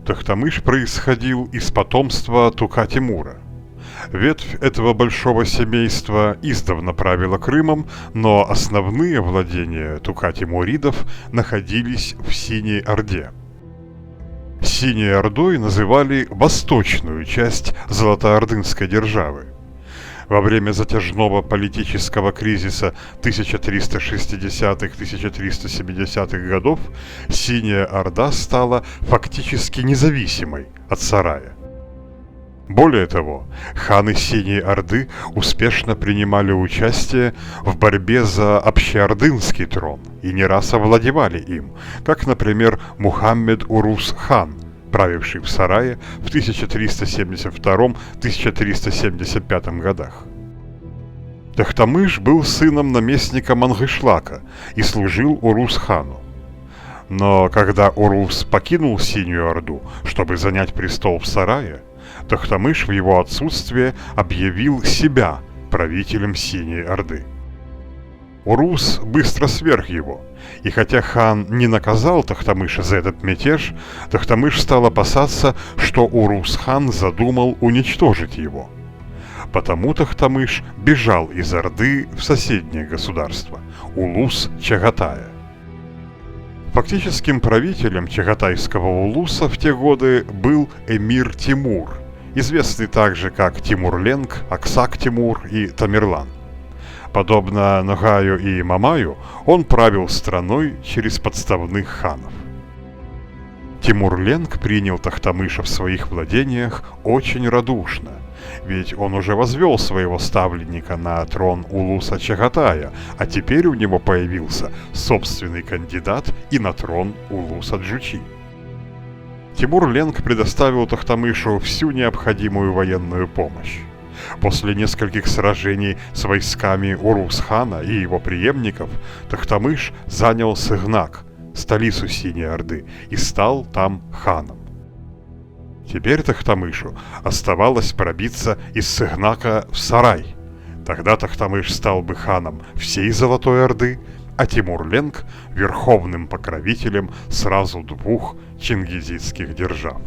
Тохтамыш происходил из потомства Тука-Тимура. Ветвь этого большого семейства издавна правила Крымом, но основные владения тука-тимуридов находились в Синей Орде. Синей Ордой называли восточную часть Золотоордынской державы. Во время затяжного политического кризиса 1360-1370-х годов Синяя Орда стала фактически независимой от Сарая. Более того, ханы Синей Орды успешно принимали участие в борьбе за общеордынский трон и не раз овладевали им, как, например, Мухаммед Урус-хан, правивший в Сарае в 1372-1375 годах. Тохтамыш был сыном наместника Мангышлака и служил Урус-хану. Но когда Урус покинул Синюю Орду, чтобы занять престол в Сарае, Тохтамыш в его отсутствие объявил себя правителем Синей Орды. Урус быстро сверг его, и хотя хан не наказал Тохтамыша за этот мятеж, Тохтамыш стал опасаться, что Урус-хан задумал уничтожить его. Потому Тохтамыш бежал из Орды в соседнее государство – Улус-Чагатая. Фактическим правителем чагатайского Улуса в те годы был эмир Тимур, известный также как Тимур-Ленг, Аксак-Тимур и Тамерлан. Подобно Ногаю и Мамаю, он правил страной через подставных ханов. Тимур-Ленг принял Тохтамыша в своих владениях очень радушно, ведь он уже возвел своего ставленника на трон Улуса Чагатая, а теперь у него появился собственный кандидат и на трон Улуса Джучи. Тимур-Ленг предоставил Тохтамышу всю необходимую военную помощь. После нескольких сражений с войсками Урус-хана и его преемников Тохтамыш занял Сыгнак, столицу Синей Орды, и стал там ханом. Теперь Тохтамышу оставалось пробиться из Сыгнака в Сарай. Тогда Тохтамыш стал бы ханом всей Золотой Орды, а Тимур-Ленг – верховным покровителем сразу двух чингизидских держав.